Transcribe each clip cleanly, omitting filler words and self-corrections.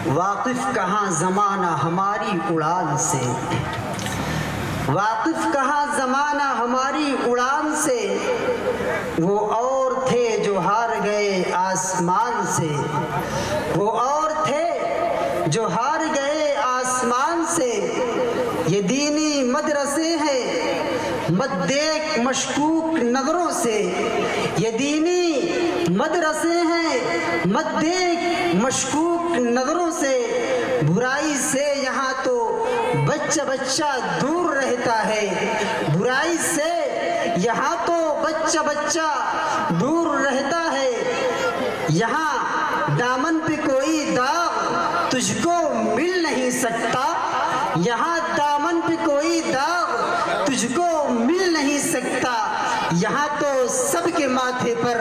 واقف کہاں زمانہ ہماری اڑان سے، واقف کہاں زمانہ ہماری اڑان سے، وہ اور تھے جو ہار گئے آسمان سے، وہ اور تھے جو ہار گئے آسمان سے۔ یہ دینی مدرسے ہیں مت دیکھ مشکوک نظروں سے، یہ دینی مدرسے ہیں مت دیکھ مشکوک نظروں سے، برائی سے یہاں تو بچہ بچہ دور رہتا ہے، برائی سے یہاں تو بچہ بچہ دور رہتا ہے۔ یہاں دامن پہ کوئی داغ تجھ کو مل نہیں سکتا، یہاں دامن پہ کوئی داغ تجھ کو مل نہیں سکتا، یہاں تو سب کے ماتھے پر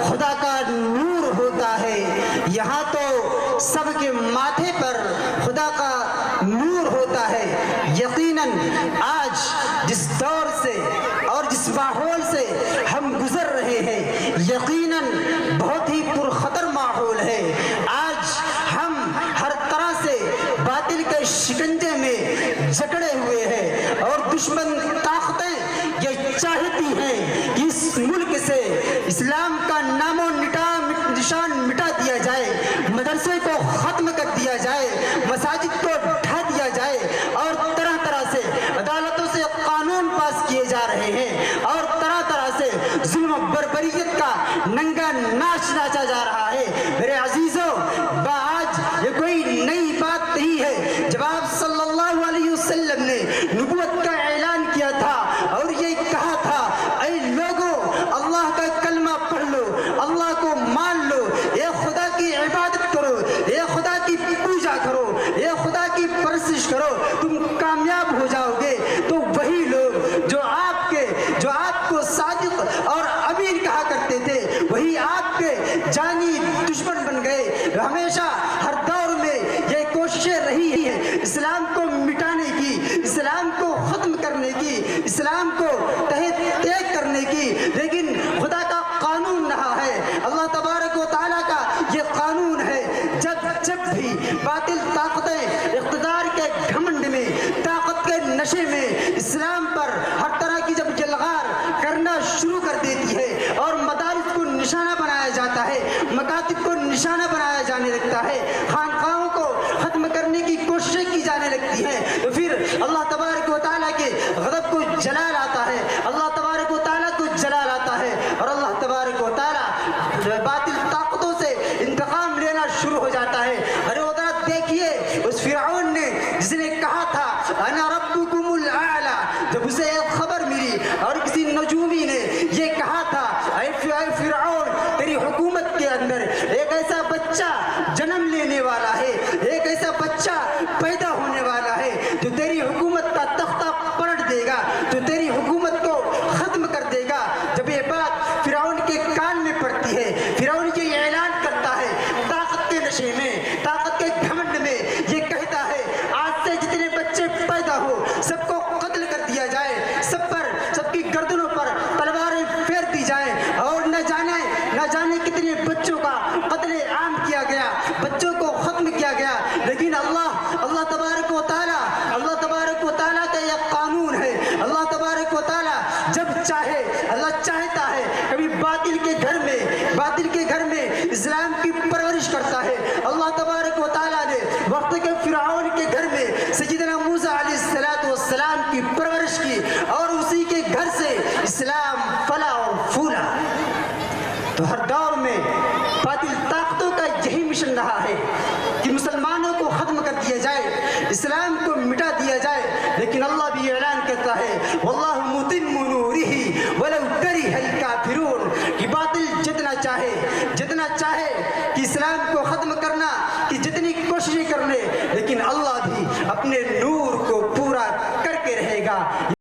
خدا کا نور ہوتا ہے، یہاں تو سب کے ماتھے پر خدا کا نور ہوتا ہے۔ یقیناً آج جس دور سے اور جس ماحول سے ہم گزر رہے ہیں، یقیناً بہت ہی پرخطر ماحول ہے۔ آج ہم ہر طرح سے باطل کے شکنجے میں جکڑے ہوئے ہیں، اور دشمن طاقتیں یہ چاہتی ہیں کہ اس ملک سے اسلام کا نام و نشان مٹا دیا جائے، مدرسے کو ختم کر دیا جائے، مساجد کو ڈھا دیا جائے، اور طرح طرح سے عدالتوں سے قانون پاس کیے جا رہے ہیں، اور طرح طرح سے ظلم و بربریت کا ننگا ناچ ناچا جا رہا ہے۔ میرے عزیزوں، آج یہ کوئی نئی بات نہیں ہے۔ جب آپ صلی اللہ علیہ وسلم نے نبوت کا اعلان کیا تھا اور یہ کہا تھا، اے لوگوں اللہ کا کلمہ پڑھ لو، اللہ کو مان لو، اے خدا کی عبادت کرو، اے خدا کی پوجا کرو، اے خدا کی پرستش کرو، تم کامیاب ہو جاؤ گے، تو وہی لوگ جو آپ کو صادق اور امین کہا کرتے تھے، وہی آپ کے جانی دشمن بن گئے۔ ہمیشہ ہر دور میں یہ کوششیں رہی ہیں اسلام کو مٹانے کی، اسلام کو ختم کرنے کی، اسلام کو تہہ تیگ کرنے کی، لیکن خدا کا قانون رہا ہے، اللہ تبارک و تعالیٰ کا یہ قانون ہے۔ جب بھی باطل طاقتیں اقتدار کے گھمنڈ میں، طاقت کے نشے میں اسلام پر ہر طرح کی جب یلغار کرنا شروع کر دیتی ہے، اور مدارس کو نشانہ بنایا جاتا ہے، مکاتب کو نشانہ بنایا جانے لگتا ہے، خانقاہوں کو ختم کرنے کی کوششیں کی جانے لگتی ہیں، تو پھر اللہ تبارک و تعالیٰ کے غضب کو جلال آتا ہے، اللہ تبارک و تعالیٰ کو جلال آتا ہے، اور اللہ تبارک و تعالیٰ باطل طاقتوں سے انتقام لینا شروع ہو جاتا ہے۔ ارے ادھر دیکھیے اس فرعون نے جس نے کہا تھا انا ربکم الاعلی، جب اسے ایک خبر ملی اور کسی نجومی نے یہ کہا تھا، اے فرعون تیری حکومت کے اندر ایک ایسا بچہ جنم لینے والا ہے، ایک ایسا بچہ پیدا ہونے والا ہے جو تیری حکومت کا تختہ پلٹ دے گا، جو تیری حکومت کو ختم کر دے گا۔ جب یہ بات فرعون کے کان میں پڑتی ہے، فرعون یہ اعلان کرتا ہے طاقت کے نشے میں، طاقت کے گھمنڈ میں، یہ کہتا ہے آج سے جتنے بچے پیدا ہو سب کو قتل کر دیا جائے، سب کی گردنوں پر تلواریں پھیر دی جائیں، اور نہ جانے کتنے بچوں کا قتل عام کیا گیا، بچوں کو ختم کیا گیا۔ لیکن اللہ تبارک و تعالیٰ کا یہ قانون ہے، اللہ تبارک و تعالیٰ جب چاہے، اللہ چاہتا ہے کبھی باطل کے گھر میں اسلام کی پرورش کرتا ہے۔ اللہ تبارک و تعالیٰ نے وقت کے فرعون کے گھر میں سیدنا موسیٰ علیہ السلام کی پرورش کی، اور اسی کے گھر سے اسلام پلا اور پھولا۔ تو ہر دور میں باطل طاقتوں کا یہی مشن رہا ہے کہ مسلمانوں کو ختم کر دیا جائے، اسلام کو مٹا دیا جائے، لیکن اللہ بھی اعلان کرتا ہے واللہ متم نورہ ولو کرہ الکافرون، کہ باطل جتنا چاہے کہ اسلام کو ختم کرنا کی جتنی کوششیں کر لے، لیکن اللہ بھی اپنے